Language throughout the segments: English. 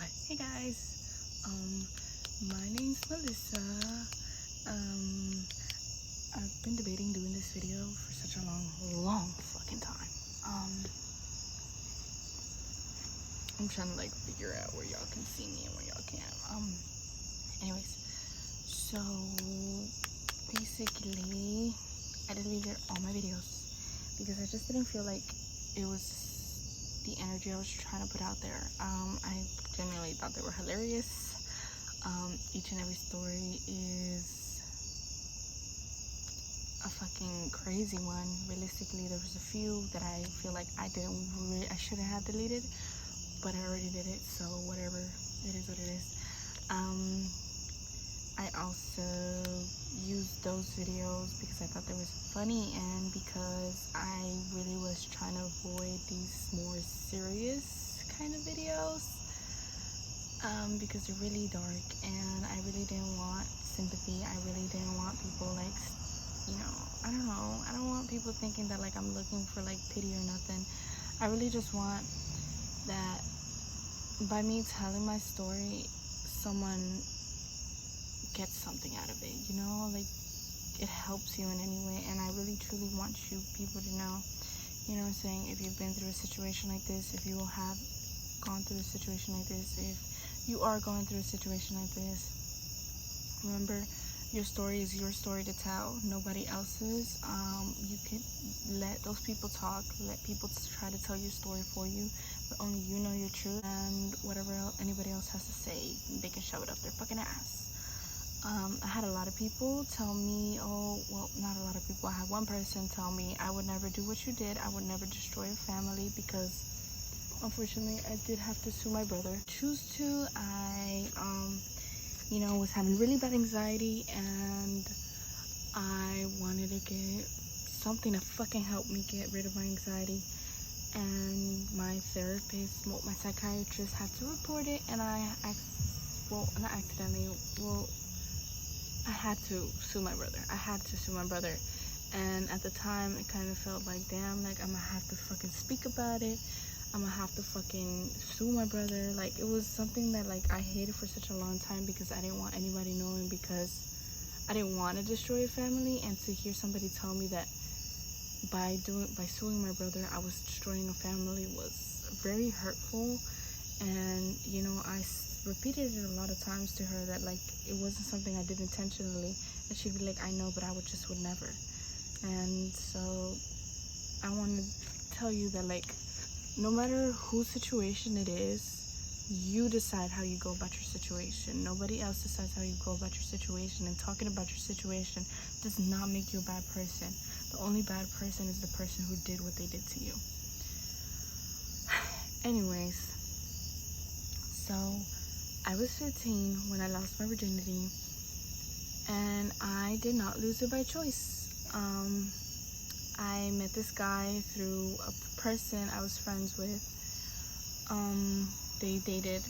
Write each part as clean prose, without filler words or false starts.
Hey guys, my name's Melissa. I've been debating doing this video for such a long fucking time. I'm trying to like figure out where y'all can see me and where y'all can't. Anyways, so basically, I deleted all my videos because I just didn't feel like it was the energy I was trying to put out there. I genuinely thought they were hilarious. Each and every story is a fucking crazy one. Realistically, there was a few that I feel like I shouldn't have deleted, but I already did it, so whatever. It is what it is. I also used those videos because I thought they was funny and because I really was trying to avoid these more serious kind of videos, because they're really dark and I really didn't want sympathy. I really didn't want people like, I don't know, I don't want people thinking that like I'm looking for like pity or nothing. I really just want that by me telling my story, someone gets something out of it, like it helps you in any way. And I really truly want you people to know, you know what I'm saying, if you've been through a situation like this, if you have gone through a situation like this, if you are going through a situation like this, remember, your story is your story to tell, nobody else's. You can let those people talk, let people try to tell your story for you, but only you know your truth, and whatever anybody else has to say, they can shove it up their fucking ass. I had a lot of people tell me, not a lot of people, I had one person tell me, I would never do what you did, I would never destroy a family, because unfortunately I did have to sue my brother. Choose to, I was having really bad anxiety and I wanted to get something to fucking help me get rid of my anxiety, and my therapist, my psychiatrist had to report it, and I had to sue my brother. And at the time it kind of felt like, damn, like I'm gonna have to fucking speak about it, I'm gonna have to fucking sue my brother. Like, it was something that like I hated for such a long time because I didn't want anybody knowing, because I didn't want to destroy a family. And to hear somebody tell me that by suing my brother I was destroying a family was very hurtful. And I repeated it a lot of times to her that like it wasn't something I did intentionally, and she'd be like, I know, but I would never. And so I want to tell you that like, no matter whose situation it is, you decide how you go about your situation. Nobody else decides how you go about your situation, and talking about your situation does not make you a bad person. The only bad person is the person who did what they did to you. Anyways, so I was 15 when I lost my virginity, and I did not lose it by choice. I met this guy through a person I was friends with. They dated,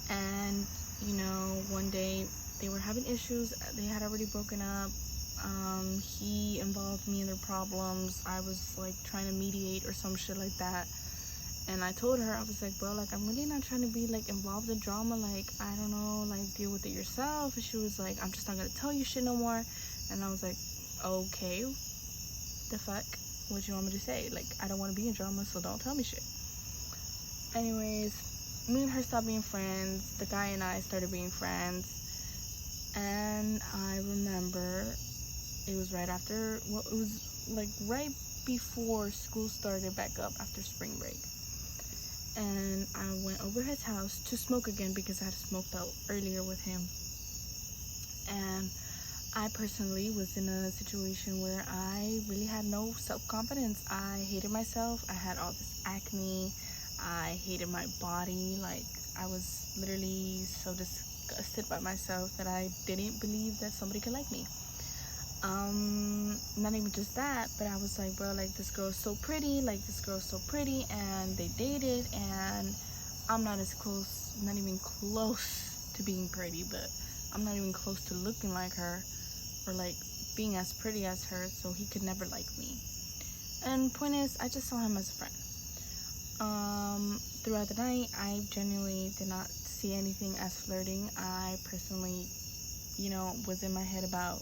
and one day they were having issues. They had already broken up. He involved me in their problems. I was like trying to mediate or some shit like that. And I told her, I was like, bro, like, I'm really not trying to be like involved in drama, like, I don't know, like, deal with it yourself. And she was like, I'm just not gonna tell you shit no more. And I was like, okay, the fuck, what you want me to say? Like, I don't want to be in drama, so don't tell me shit. Anyways, me and her stopped being friends. The guy and I started being friends. And I remember it was right after, it was like right before school started back up after spring break. And I went over his house to smoke again because I had smoked out earlier with him. And I personally was in a situation where I really had no self-confidence. I hated myself. I had all this acne. I hated my body. Like, I was literally so disgusted by myself that I didn't believe that somebody could like me. Not even just that, but I was like, bro, like, this girl's so pretty, and they dated, and I'm not even close to being pretty, but I'm not even close to looking like her or like being as pretty as her, so he could never like me. And point is, I just saw him as a friend. Throughout the night, I genuinely did not see see anything as flirting. I personally, you know, was in my head about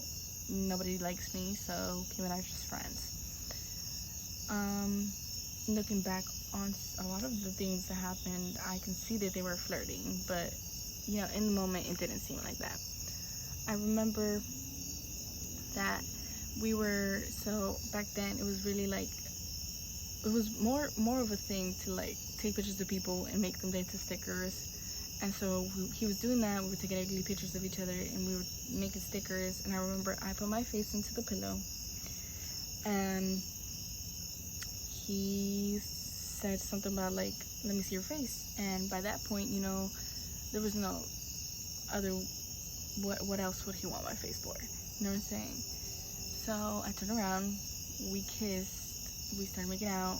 nobody likes me, so Kim and I are just friends. Looking back on a lot of the things that happened, I can see that they were flirting, but you know, in the moment, it didn't seem like that. I remember that we were, so back then it was really like, it was more of a thing to like take pictures of people and make them into stickers. And so he was doing that. We were taking ugly pictures of each other and we were making stickers. And I remember I put my face into the pillow and he said something about like, let me see your face. And by that point, you know, there was no other, what else would he want my face for? You know what I'm saying? So I turned around, we kissed, we started making out.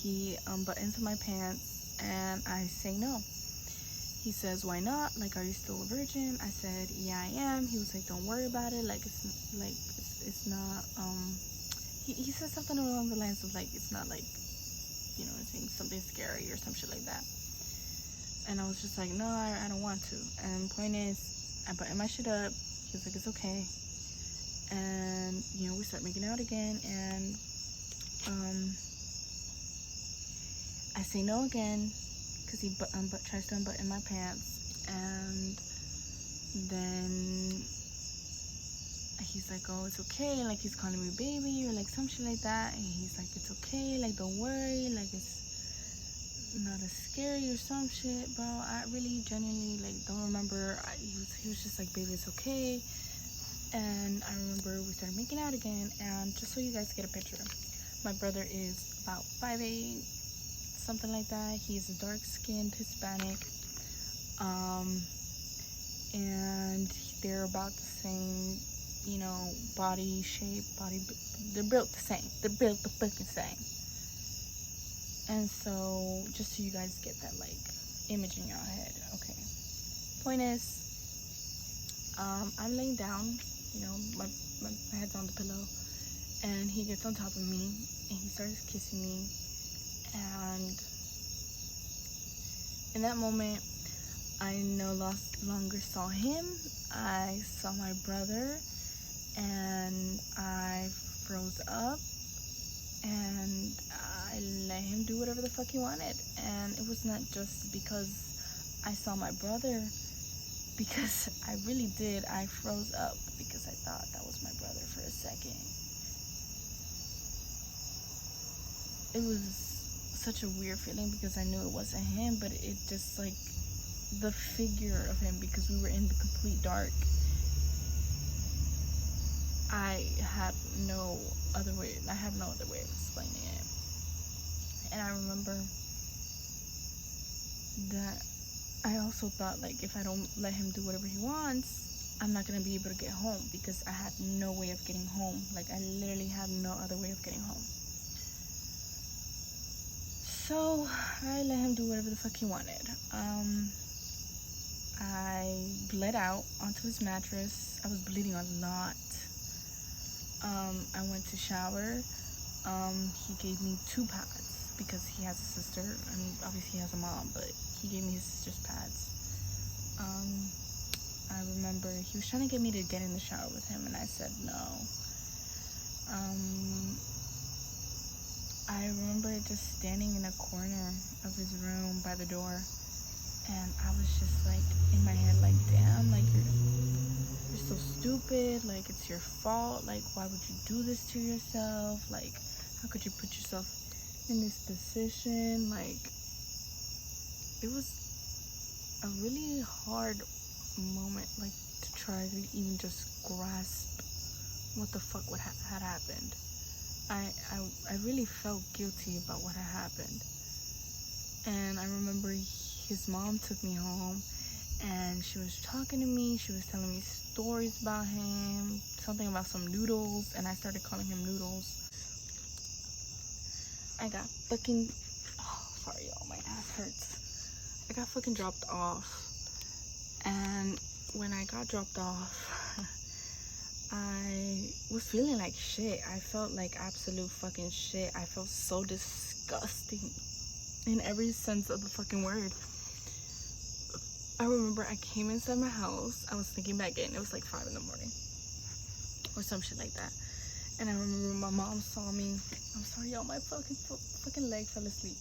He unbuttons my pants and I say no. He says, why not? Like, are you still a virgin? I said, yeah, I am. He was like, don't worry about it. Like, it's not, he said something along the lines of like, it's not like, you know what I'm saying, something scary or some shit like that. And I was just like, no, I don't want to. And point is, I buttoned my shit up. He was like, it's okay. And, you know, we start making out again. And I say no again because he tries to unbutton my pants. And then he's like, oh, it's okay. Like, he's calling me baby or like some shit like that. And he's like, it's okay. Like, don't worry. Like, it's not as scary or some shit, bro. I really genuinely like don't remember. He was just like, baby, it's okay. And I remember we started making out again. And just so you guys get a picture, my brother is about 5'8", something like that. He's a dark-skinned Hispanic, and they're about the same, you know, body shape, they're built the same. They're built the fucking same. And so, just so you guys get that, like, image in your head, okay. Point is, I'm laying down, you know, my head's on the pillow, and he gets on top of me, and he starts kissing me, and in that moment, I no longer saw him. I saw my brother, and I froze up, and I let him do whatever the fuck he wanted. And it was not just because I saw my brother, because I really did. I froze up because I thought that was my brother for a second. It was such a weird feeling because I knew it wasn't him, but it just like the figure of him, because we were in the complete dark. I have no other way of explaining it. And I remember that I also thought, like, if I don't let him do whatever he wants, I'm not gonna be able to get home, because I had no way of getting home. Like, I literally had no other way of getting home. So I let him do whatever the fuck he wanted. I bled out onto his mattress. I was bleeding a lot. I went to shower. He gave me 2 pads because he has a sister, and obviously he has a mom, but he gave me his sister's pads. I remember he was trying to get me to get in the shower with him, and I said no. I remember just standing in a corner of his room by the door, and I was just like in my head, like, damn, like you're so stupid, like it's your fault, like why would you do this to yourself, like how could you put yourself in this position? Like, it was a really hard moment, like to try to even just grasp what the fuck had happened. I really felt guilty about what had happened. And I remember his mom took me home, and she was talking to me. She was telling me stories about him, something about some noodles, and I started calling him Noodles. I got fucking, oh, sorry y'all, my ass hurts. I got fucking dropped off, and when I got dropped off, I was feeling like shit. I felt like absolute fucking shit. I felt so disgusting in every sense of the fucking word. I remember I came inside my house. I was thinking back in. It was like 5 in the morning or some shit like that. And I remember my mom saw me. I'm sorry, y'all. My fucking leg fell asleep.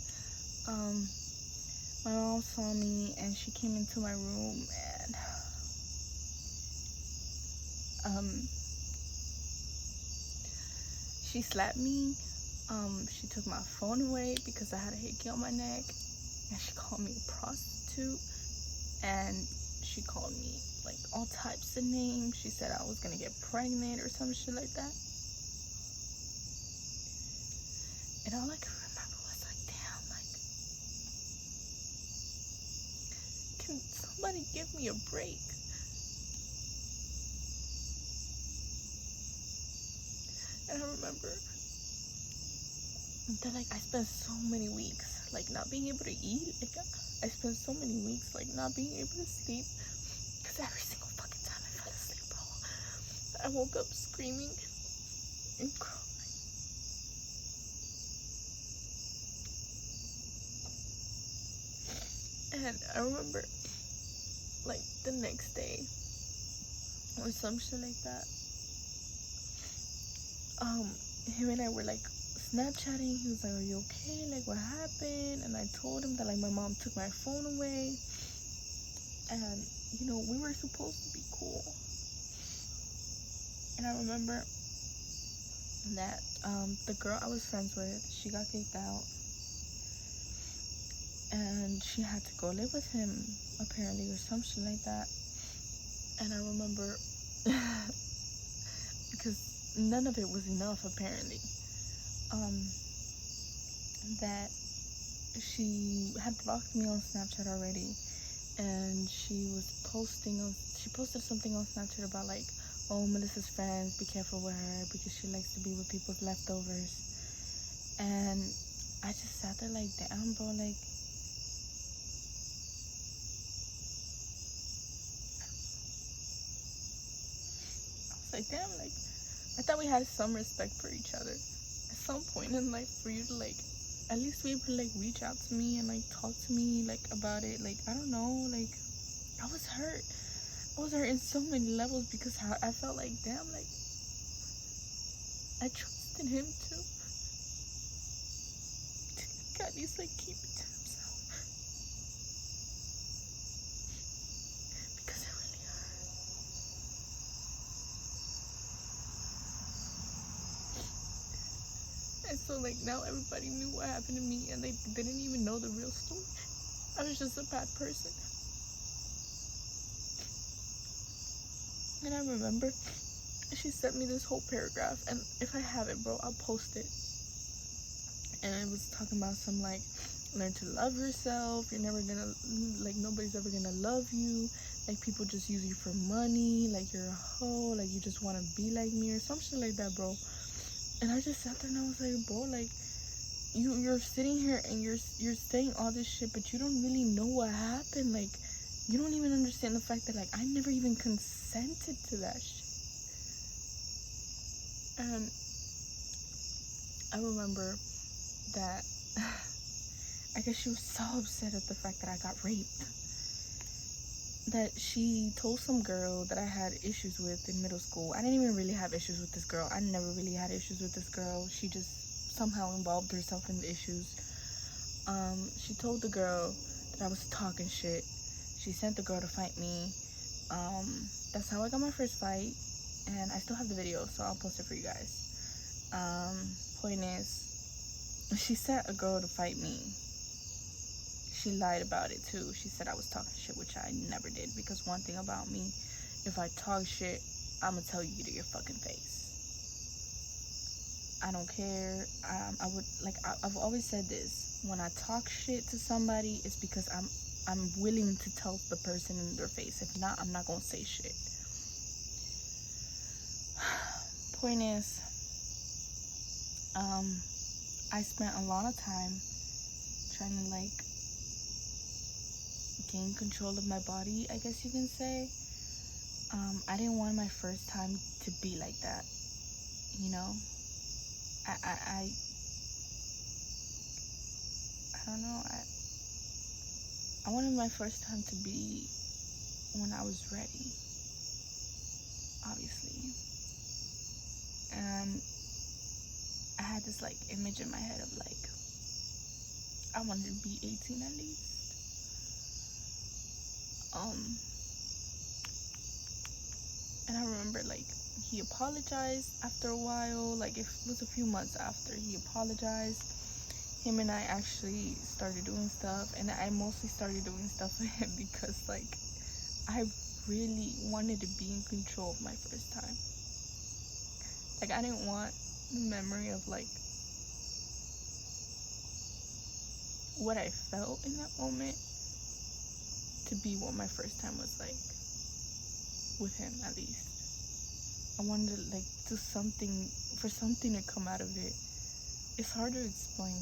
My mom saw me and she came into my room and she slapped me. She took my phone away because I had a hickey on my neck, and she called me a prostitute, and she called me like all types of names. She said I was gonna get pregnant or some shit like that. And all I could remember was like, damn, like, can somebody give me a break? And I remember that like I spent so many weeks like not being able to eat. Like I spent so many weeks like not being able to sleep because every single fucking time I fell asleep, bro, I woke up screaming and crying. And I remember like the next day or some shit like that, him and I were like Snapchatting. He was like, are you okay? Like, what happened? And I told him that like my mom took my phone away, and you know, we were supposed to be cool. And I remember that the girl I was friends with, she got kicked out, and she had to go live with him apparently or some shit like that. And I remember because none of it was enough apparently, that she had blocked me on Snapchat already, and she posted something on Snapchat about like, oh, Melissa's friends, be careful with her because she likes to be with people's leftovers. And I just sat there like, damn, bro, like, I was like, damn, like, I thought we had some respect for each other at some point in life, for you to like at least be able to like reach out to me and like talk to me like about it. Like, I don't know, like, I was hurt. I was hurt in so many levels because how I felt like, damn, like, I trusted him too. God needs like keep it to himself because it really hurt. And so like now everybody knew what happened to me, and they didn't even know the real story. I was just a bad person. And I remember she sent me this whole paragraph, and if I have it, bro, I'll post it. And it was talking about some like, learn to love yourself. You're never gonna, like, nobody's ever gonna love you. Like, people just use you for money. Like, you're a hoe. Like, you just want to be like me or some shit like that, bro. And I just sat there and I was like, bro, like, you're sitting here and you're saying all this shit, but you don't really know what happened. Like, you don't even understand the fact that like I never even consented to that shit. And I remember that I guess she was so upset at the fact that I got raped that she told some girl that I had issues with in middle school. I didn't even really have issues with this girl. I never really had issues with this girl. She just somehow involved herself in the issues. She told the girl that I was talking shit. She sent the girl to fight me. That's how I got my first fight, and I still have the video, so I'll post it for you guys. Point is, she sent a girl to fight me. She lied about it too. She said I was talking shit, which I never did, because one thing about me, if I talk shit, I'ma tell you to your fucking face. I don't care. I've always said this. When I talk shit to somebody, it's because I'm willing to tell the person in their face. If not, I'm not gonna say shit. Point is, I spent a lot of time trying to like gain control of my body, I guess you can say. I didn't want my first time to be like that, you know. I don't know. I wanted my first time to be when I was ready, obviously. And I had this like image in my head of like I wanted to be 18 at least. And I remember like he apologized after a while, like it was a few months after he apologized. Him and I actually started doing stuff, and I mostly started doing stuff with him because like I really wanted to be in control of my first time. Like I didn't want the memory of like what I felt in that moment to be what my first time was like, with him at least. I wanted to like do something, for something to come out of it. It's hard to explain.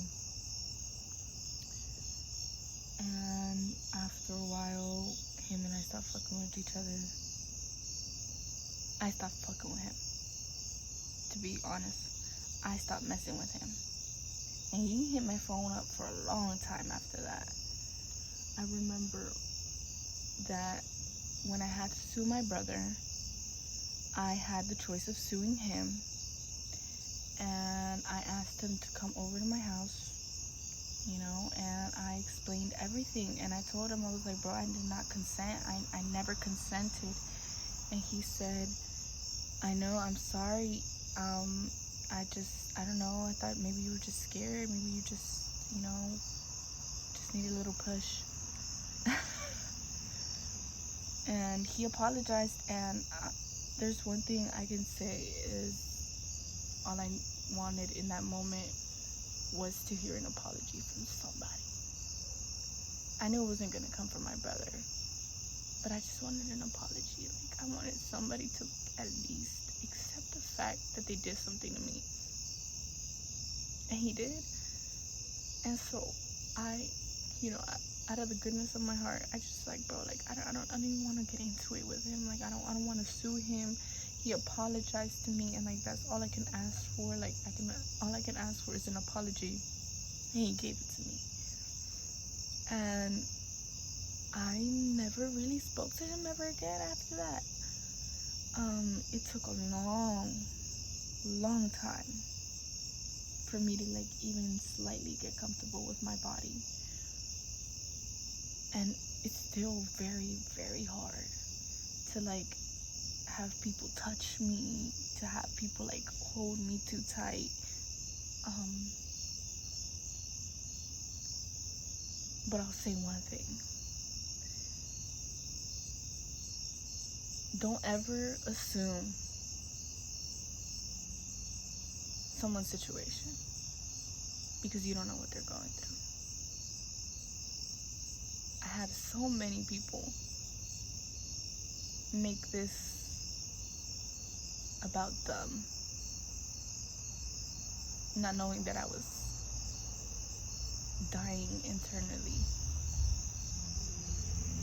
And after a while, him and I stopped fucking with each other. I stopped fucking with him. To be honest, I stopped messing with him. And he hit my phone up for a long time after that. I remember that when I had to sue my brother, I had the choice of suing him. And I asked him to come over to my house, you know, and I explained everything. And I told him, I was like, bro, I did not consent. I never consented. And he said, I know, I'm sorry. I don't know. I thought maybe you were just scared. Maybe you just, you know, just need a little push. And he apologized. And there's one thing I can say is all I wanted in that moment was to hear an apology from somebody. I knew it wasn't going to come from my brother, but I just wanted an apology. Like, I wanted somebody to at least accept the fact that they did something to me. And he did. And so I, you know, out of the goodness of my heart, I just like, bro, like, I don't even want to get into it with him. Like, I don't want to sue him. He apologized to me, and like, that's all I can ask for. Like, all I can ask for is an apology. And he gave it to me. And I never really spoke to him ever again after that. It took a long time for me to like even slightly get comfortable with my body. And it's still very, very hard to like have people touch me, to have people like hold me too tight. But I'll say one thing. Don't ever assume someone's situation because you don't know what they're going through. I had so many people make this about them, not knowing that I was dying internally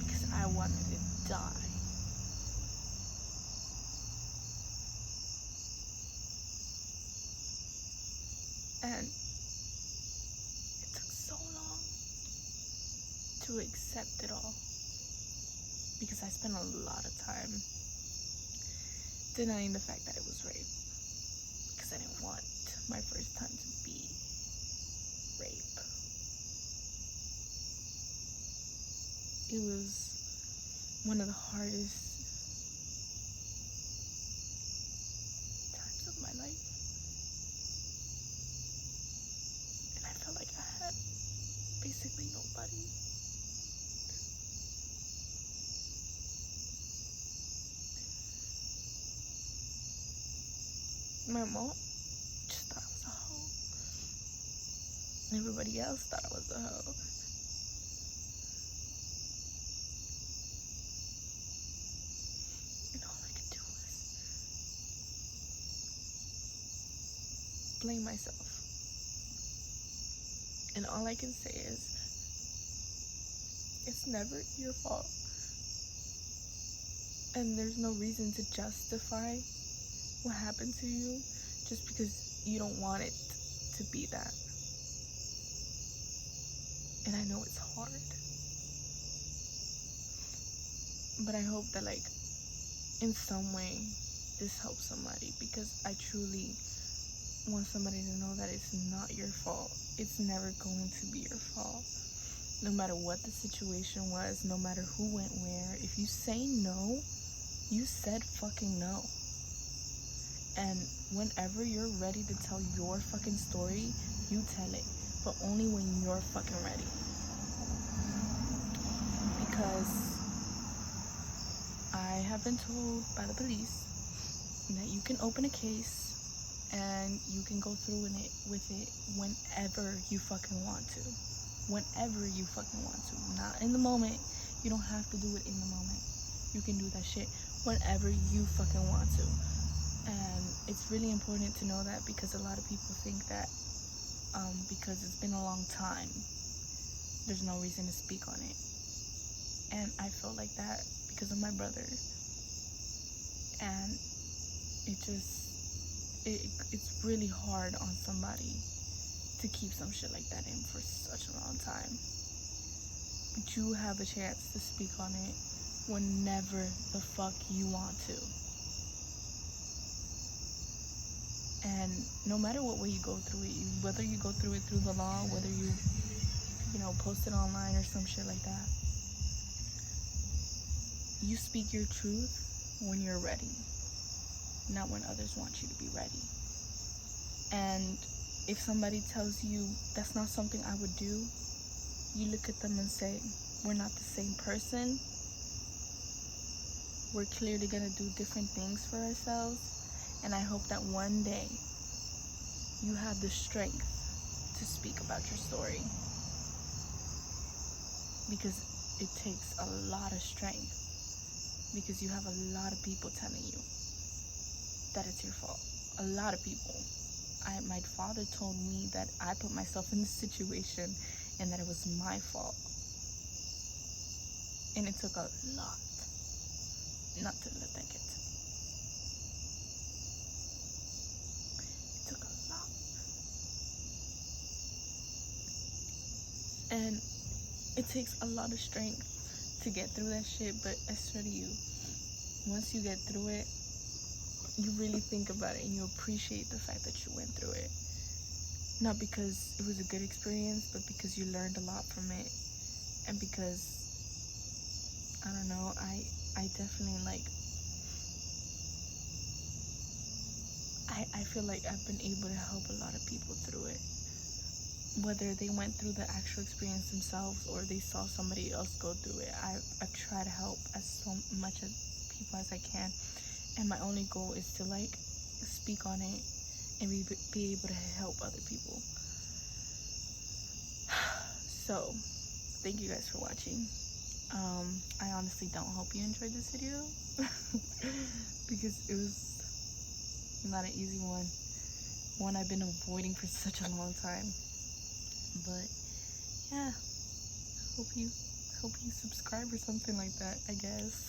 because I wanted to die. And it took so long to accept it all because I spent a lot of time denying the fact that it was rape because I didn't want my first time to be rape. It was one of the hardest times of my life. And I felt like I had basically nobody. My mom just thought I was a hoe. Everybody else thought I was a hoe. And all I could do was blame myself. And all I can say is, it's never your fault. And there's no reason to justify what happened to you just because you don't want it to be that. And I know it's hard. But I hope that, like, in some way this helps somebody, because I truly want somebody to know that it's not your fault. It's never going to be your fault. No matter what the situation was, no matter who went where, if you say no, you said fucking no. And whenever you're ready to tell your fucking story, you tell it. But only when you're fucking ready. Because I have been told by the police that you can open a case and you can go through with it whenever you fucking want to. Whenever you fucking want to. Not in the moment. You don't have to do it in the moment. You can do that shit whenever you fucking want to. And it's really important to know that, because a lot of people think that because it's been a long time, there's no reason to speak on it. And I feel like that because of my brother. And it's really hard on somebody to keep some shit like that in for such a long time. But you have a chance to speak on it whenever the fuck you want to. And no matter what way you go through it, whether you go through it through the law, whether you post it online or some shit like that, you speak your truth when you're ready, not when others want you to be ready. And if somebody tells you that's not something I would do, you look at them and say, we're not the same person. We're clearly gonna do different things for ourselves. And I hope that one day you have the strength to speak about your story. Because it takes a lot of strength. Because you have a lot of people telling you that it's your fault. A lot of people. My father told me that I put myself in this situation and that it was my fault. And it took a lot not to let that get to me. It took a lot. And it takes a lot of strength to get through that shit, but I swear to you, once you get through it, you really think about it and you appreciate the fact that you went through it. Not because it was a good experience, but because you learned a lot from it. And because, I don't know, I definitely, like, I feel like I've been able to help a lot of people through it. Whether they went through the actual experience themselves or they saw somebody else go through it, I try to help as so much as people as I can. And my only goal is to, like, speak on it and be able to help other people. So, thank you guys for watching. I honestly don't hope you enjoyed this video because it was not an easy one I've been avoiding for such a long time. But yeah, hope you subscribe or something like that, I guess.